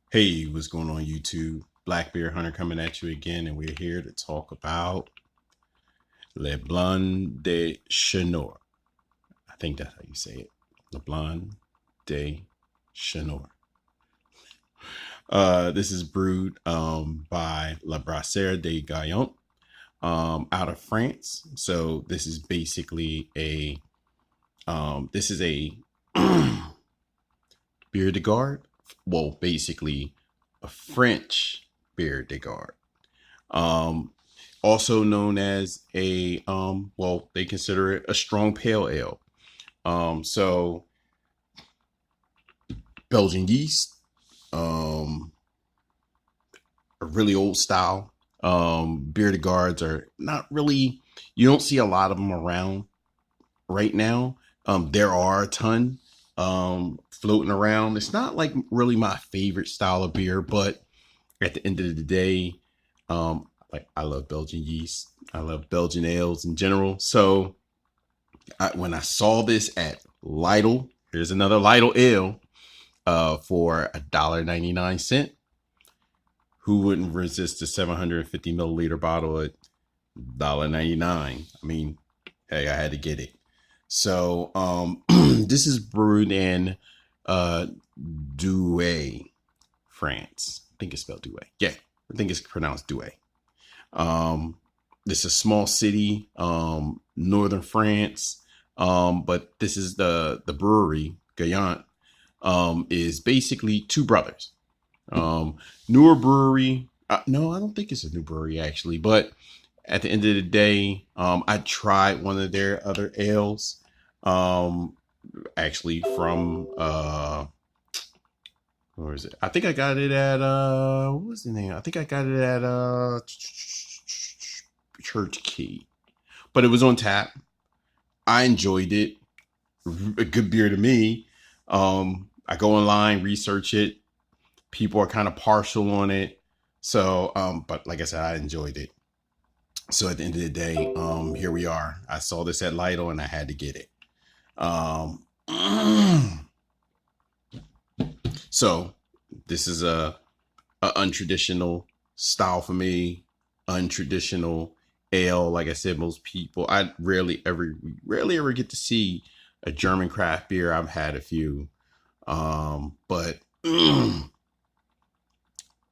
Hey, what's going on YouTube? Black Bear Hunter coming at you again, and we're here to talk about Le Blanc de Chenor. I think that's how you say it. Le Blanc de Chenor. This is brewed by La Brasserie de Gayant out of France. So this is basically a Biere de Garde. Well, basically a French Biere de Garde. Um, Also known as a well, they consider it a strong pale ale. So Belgian yeast, um, a really old style. Beer de guards are not really, you don't see a lot of them around right now. There are a ton floating around. It's not like really my favorite style of beer, but at the end of the day, like I love Belgian yeast. I love Belgian ales in general. So when I saw this at Lidl, here's another Lidl ale for $1.99. Who wouldn't resist a 750 milliliter bottle at $1.99? I mean, hey, I had to get it. So this is brewed in Douai, France. I think it's spelled Douai. Yeah, I think it's pronounced Douai. It's a small city, northern France. But this is the brewery, Gayant, is basically two brothers. Newer brewery. No, I don't think it's a new brewery actually, but at the end of the day, I tried one of their other ales, actually from where is it? I think I got it at what was the name? I think I got it at Church Key, but it was on tap. I enjoyed it. A good beer to me. I go online, research it. People are kind of partial on it. So, but like I said, I enjoyed it. So at the end of the day, here we are. I saw this at Lidl and I had to get it. Um, so this is a untraditional style for me, untraditional ale. Like I said, most people, I rarely ever get to see a German craft beer. I've had a few, but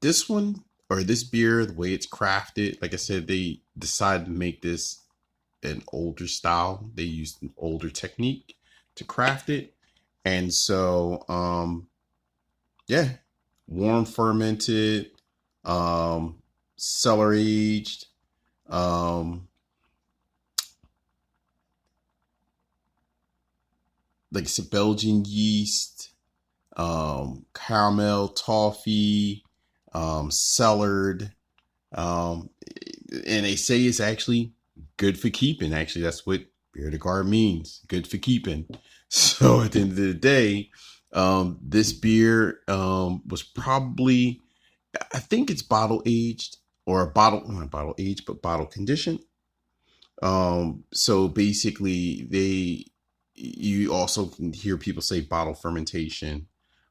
this one or this beer, the way it's crafted, like I said, they decided to make this an older style. They used an older technique to craft it. And so, yeah, warm fermented, cellar aged, um, like some Belgian yeast, caramel, toffee, cellared, um, and they say it's actually good for keeping. Actually, that's what Biere de Garde means, good for keeping. So at the end of the day, this beer was probably, I think it's bottle aged or not bottle aged, but bottle conditioned. So basically, you also can hear people say bottle fermentation.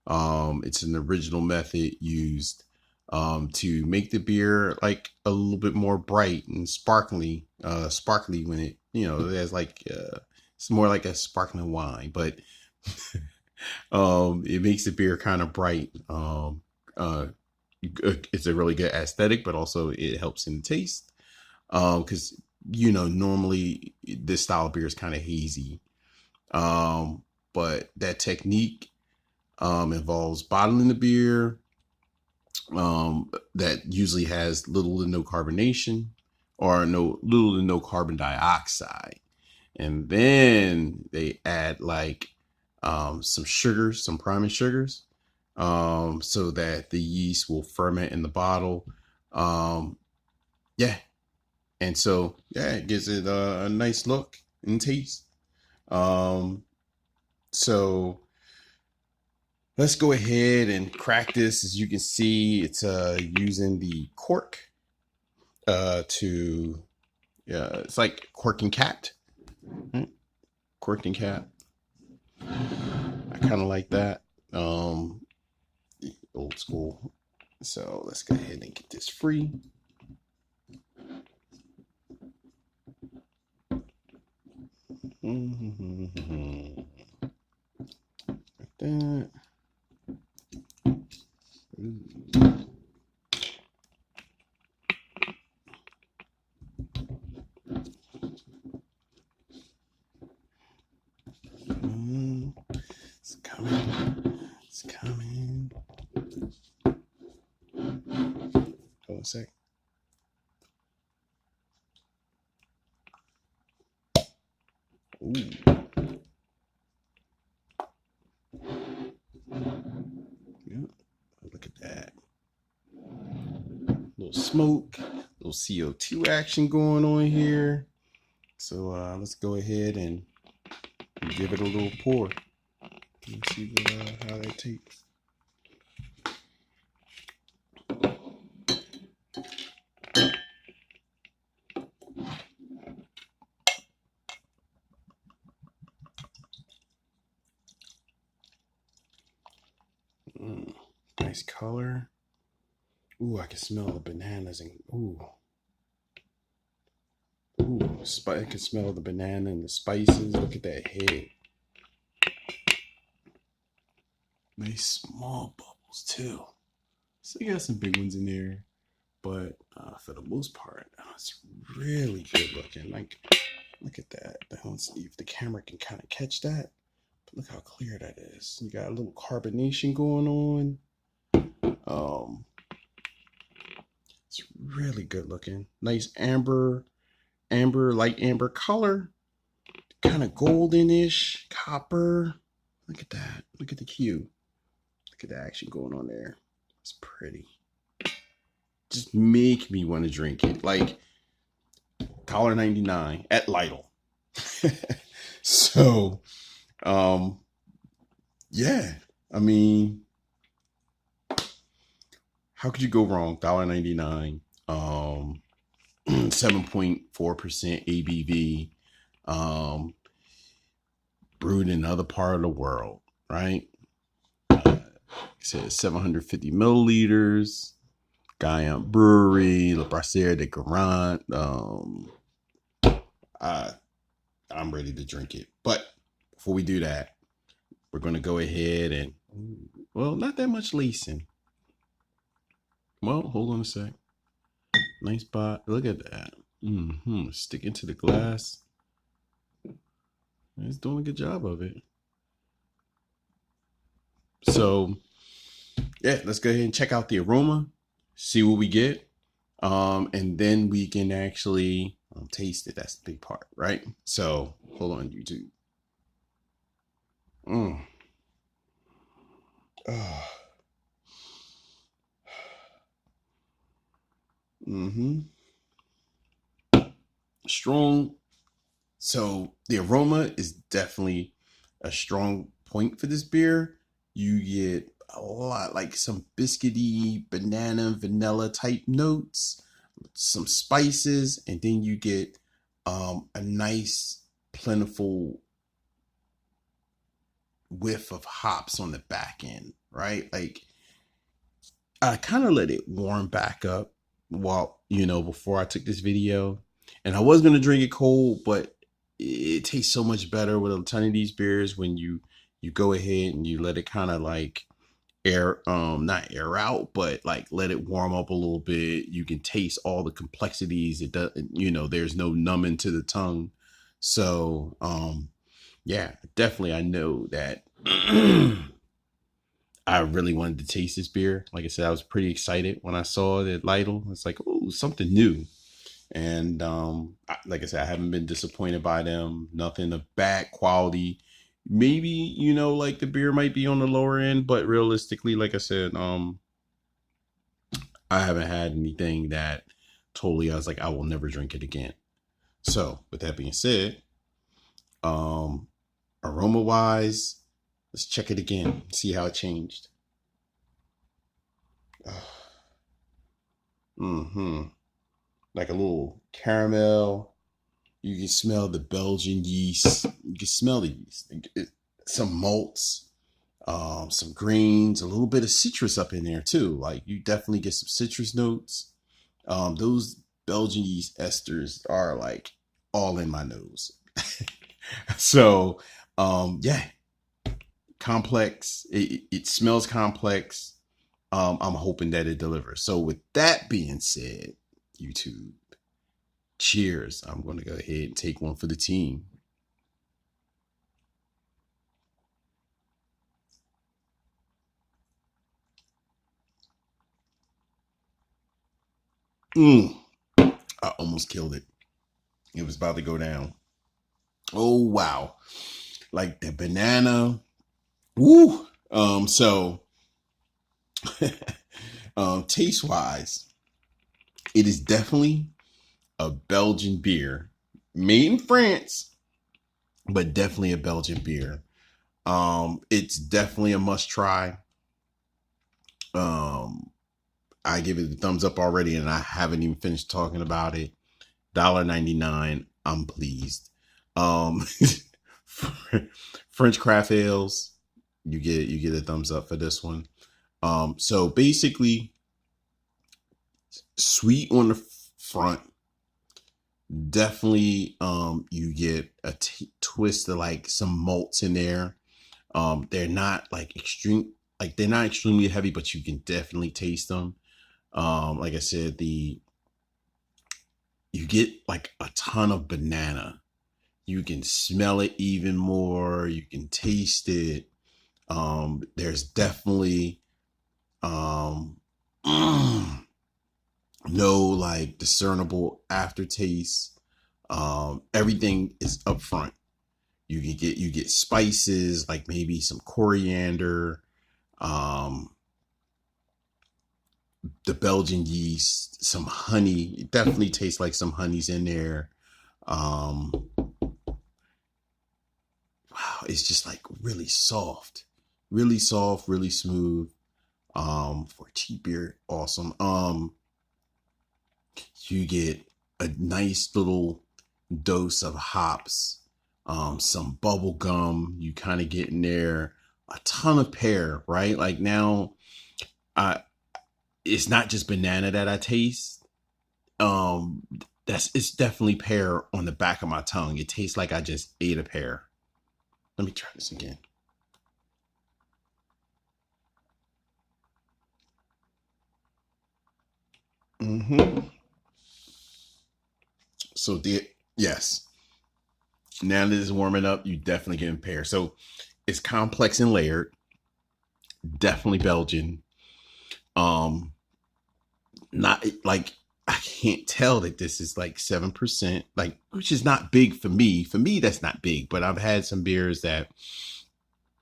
It's an original method used to make the beer like a little bit more bright and sparkly when it, there's like, it's more like a sparkling wine, but it makes the beer kind of bright. It's a really good aesthetic, but also it helps in the taste. Because normally this style of beer is kind of hazy. But that technique involves bottling the beer, that usually has little to no carbonation or little to no carbon dioxide. And then they add like some sugars, some priming sugars, so that the yeast will ferment in the bottle. Yeah. And so, yeah, it gives it a nice look and taste. So let's go ahead and crack this. As you can see, it's using the cork to, yeah, it's like cork and cat. Right? Cork and cat. I kind of like that. Oh, old school. So let's go ahead and get this free. Like that. It's coming. It's coming. Hold on a sec. Ooh. Yeah. Look at that. Little smoke, little CO2 action going on here. So let's go ahead and give it a little pour. Let's see how that tastes. Nice color. Ooh, I can smell the bananas and I can smell the banana and the spices. Look at that head. Nice small bubbles too. So you got some big ones in there, but for the most part, it's really good looking. Like, look at that. Let's see if the camera can kind of catch that. But look how clear that is. You got a little carbonation going on. It's really good looking. Nice amber, light amber color. Kind of goldenish, copper. Look at that. Look at the hue. Look at the action going on there. It's pretty. Just make me want to drink it. Like $1.99 at LIDL. So, yeah. I mean, how could you go wrong? $1.99. 7.4% ABV. Brewed in another part of the world, right? It says 750 milliliters. Gayant Brewery, Brasserie de Gayant. I'm ready to drink it. But before we do that, we're going to go ahead and, well, not that much lacing. Well, hold on a sec. Nice spot. Look at that. Sticking to the glass. It's doing a good job of it. So, yeah, let's go ahead and check out the aroma, see what we get, and then we can actually taste it. That's the big part, right? So, hold on, YouTube. Strong. So the aroma is definitely a strong point for this beer. You get a lot, like some biscuity, banana, vanilla type notes, some spices, and then you get a nice, plentiful whiff of hops on the back end, right? Like, I kind of let it warm back up before I took this video. And I was going to drink it cold, but it tastes so much better with a ton of these beers when you go ahead and you let it kind of like not air out, but like let it warm up a little bit. You can taste all the complexities. It does, there's no numbing to the tongue. So, yeah, definitely. I know that I really wanted to taste this beer. Like I said, I was pretty excited when I saw it at LIDL. It's like, oh, something new. And like I said, I haven't been disappointed by them. Nothing of bad quality. Maybe, like the beer might be on the lower end, but realistically, like I said, I haven't had anything that totally I was like, I will never drink it again. So with that being said, aroma wise, let's check it again, see how it changed. Like a little caramel. You can smell the Belgian yeast. You can smell the yeast. Some malts. some greens, a little bit of citrus up in there too. Like you definitely get some citrus notes. Those Belgian yeast esters are like all in my nose. So, yeah, complex. It smells complex. I'm hoping that it delivers. So with that being said, YouTube, cheers. I'm going to go ahead and take one for the team. I almost killed it. It was about to go down. Oh, wow. Like the banana. Woo. So taste wise, it is definitely a Belgian beer made in France, but definitely a Belgian beer. It's definitely a must try. I give it a thumbs up already, and I haven't even finished talking about it. $1.99. I'm pleased. Um, French craft ales, you get a thumbs up for this one. So basically, sweet on the front. Definitely, you get a twist of like some malts in there. They're not like they're not extremely heavy, but you can definitely taste them. Like I said, you get like a ton of banana. You can smell it even more. You can taste it. There's definitely no like discernible aftertaste. Everything is up front. You get spices like maybe some coriander, the Belgian yeast, some honey. It definitely tastes like some honey's in there. Wow, it's just like really soft, really smooth. For cheap beer, awesome. You get a nice little dose of hops, some bubble gum. You kind of get in there, a ton of pear, right? Like now, it's not just banana that I taste. It's definitely pear on the back of my tongue. It tastes like I just ate a pear. Let me try this again. So yes. Now that it's warming up, you definitely get in pear. So it's complex and layered. Definitely Belgian. Not like I can't tell that this is like 7%, like which is not big for me. For me, that's not big. But I've had some beers that,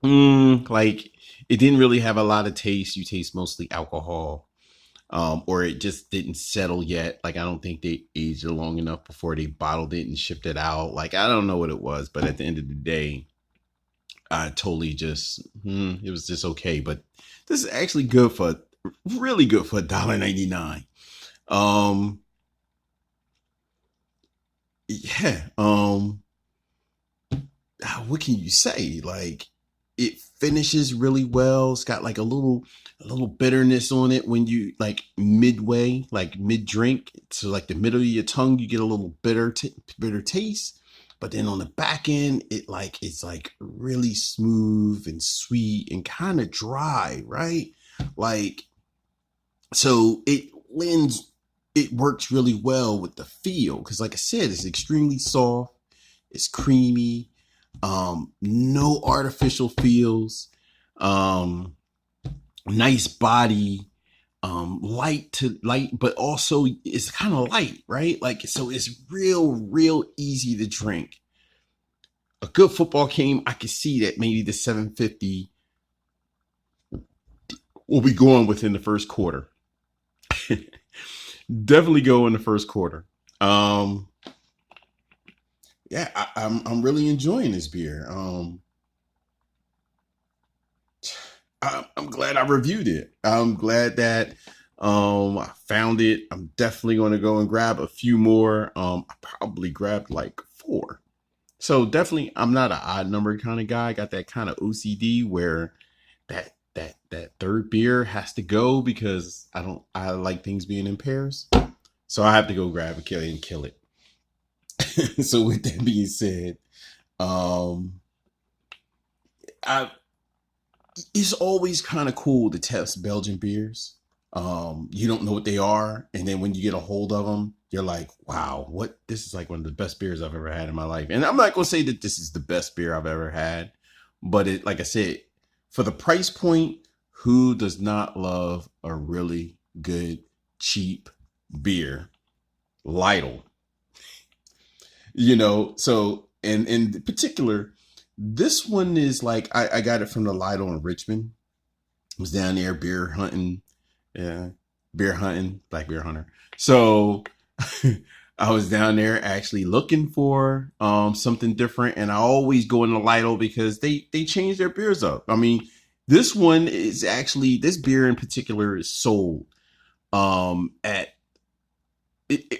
like it didn't really have a lot of taste. You taste mostly alcohol, or it just didn't settle yet. Like I don't think they aged it long enough before they bottled it and shipped it out. Like I don't know what it was, but at the end of the day, I totally just it was just okay. But this is actually really good for $1.99. Um, yeah. What can you say? Like it finishes really well. It's got like a little bitterness on it when you like midway, like mid drink. So like the middle of your tongue, you get a little bitter taste. But then on the back end, it's like really smooth and sweet and kind of dry, right? Like so it works really well with the feel because like I said, it's extremely soft, it's creamy, no artificial feels, um, nice body, light, but also it's kind of light, right? Like so it's real easy to drink. A good football game, I can see that maybe the 750 will be going within the first quarter. Definitely go in the first quarter. Yeah, I'm really enjoying this beer. I'm glad I reviewed it. I'm glad that I found it. I'm definitely going to go and grab a few more. I probably grabbed like 4. So definitely, I'm not an odd number kind of guy. I got that kind of OCD where that third beer has to go because I like things being in pairs. So I have to go grab a kill and kill it. So with that being said, um, I it's always kind of cool to test Belgian beers. You don't know what they are, and then when you get a hold of them, you're like, "Wow, what? This is like one of the best beers I've ever had in my life." And I'm not gonna say that this is the best beer I've ever had, but it, like I said, for the price point, who does not love a really good cheap beer? LIDL, So, and in particular, this one is like I got it from the LIDL in Richmond. I was down there beer hunting, yeah, beer hunting, black beer hunter. So I was down there actually looking for something different, and I always go in the LIDL because they change their beers up. I mean, this one is actually, this beer in particular is sold at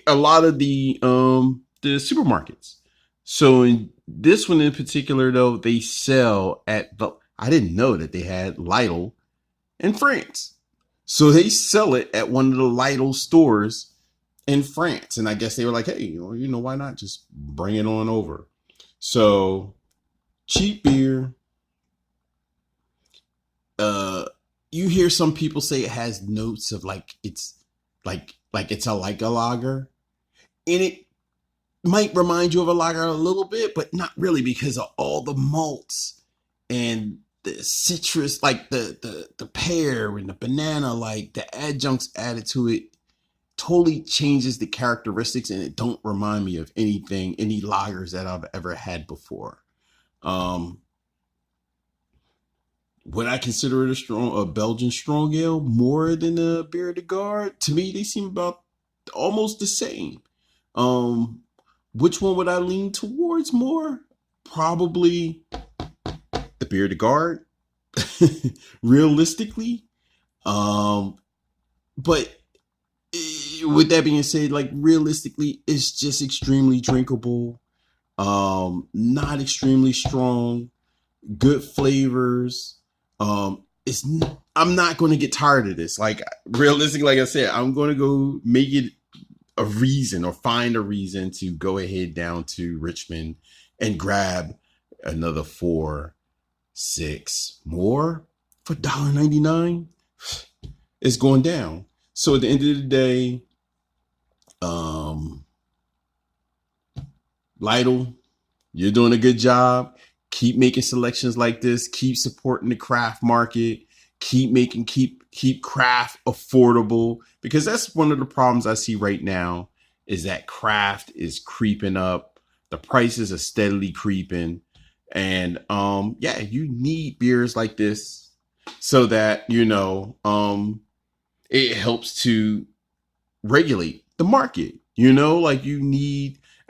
a lot of the supermarkets. So in this one in particular, though, they sell at the. I didn't know that they had LIDL in France. So they sell it at one of the LIDL stores in France. And I guess they were like, hey, why not just bring it on over? So cheap beer. You hear some people say it has notes of like it's like it's a lager. And it might remind you of a lager a little bit, but not really because of all the malts and the citrus, like the pear and the banana, like the adjuncts added to it totally changes the characteristics, and it don't remind me of any lagers that I've ever had before. Would I consider it a Belgian strong ale more than a Biere de Garde? To me, they seem about almost the same. Which one would I lean towards more? Probably the Biere de Garde, realistically. But with that being said, like realistically, it's just extremely drinkable. Not extremely strong, good flavors. I'm not going to get tired of this. Like realistically, like I said, I'm going to go make it a reason or find a reason to go ahead down to Richmond and grab another 4-6 more for $1.99. It's going down. So at the end of the day, LIDL, you're doing a good job. Keep making selections like this. Keep supporting the craft market. Keep craft affordable, because that's one of the problems I see right now is that craft is creeping up. The prices are steadily creeping. And you need beers like this so that, it helps to regulate the market. I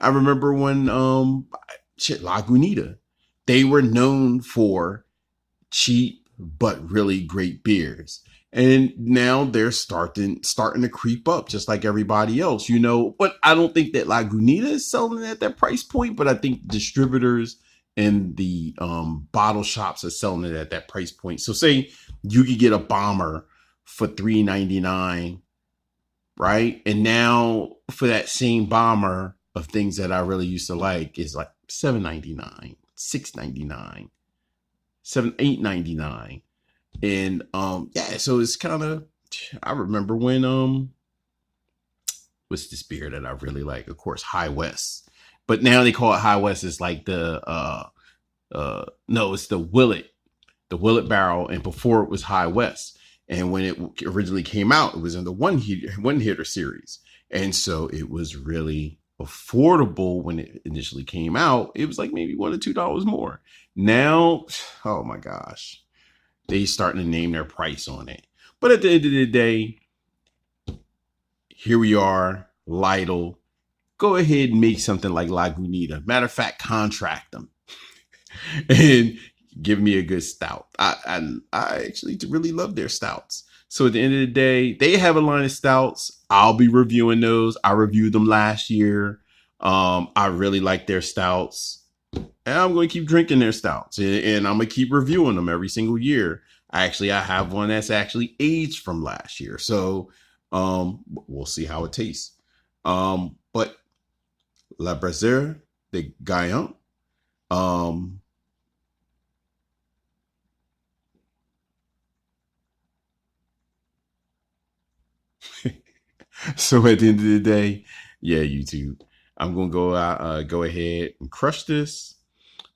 remember when Lagunitas, they were known for cheap but really great beers. And now they're starting to creep up just like everybody else, But I don't think that Lagunitas is selling at that price point, but I think distributors and the bottle shops are selling it at that price point. So say you could get a bomber for $3.99, right? And now for that same bomber of things that I really used to like is like $7.99, $6.99, $8.99. And so it's kind of, I remember when what's this beer that I really like? Of course, High West. But now they call it High West. It's like no, it's the Willet barrel, and before it was High West. And when it originally came out, it was in the one hitter series. And so it was really affordable when it initially came out. It was like maybe $1 or $2 more. Now, oh my gosh, they starting to name their price on it. But at the end of the day, here we are, LIDL. Go ahead and make something like Lagunitas. Matter of fact, contract them and give me a good stout. I actually really love their stouts. So at the end of the day, they have a line of stouts. I'll be reviewing those. I reviewed them last year. I really like their stouts. And I'm going to keep drinking their stouts. And I'm going to keep reviewing them every single year. I have one that's actually aged from last year. So we'll see how it tastes. But La Brasserie de Gayant. Um, so at the end of the day, yeah, YouTube, I'm gonna go ahead and crush this.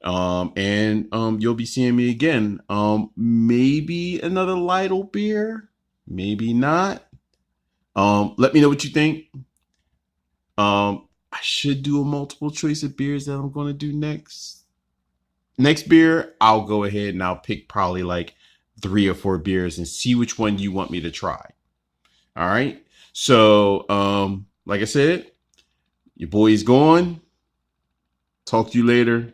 And you'll be seeing me again. Maybe another Lidl beer, maybe not. Let me know what you think. I should do a multiple choice of beers that I'm gonna do next. Next beer, I'll go ahead and I'll pick probably like 3 or 4 beers and see which one you want me to try. All right. So, like I said, your boy's gone. Talk to you later.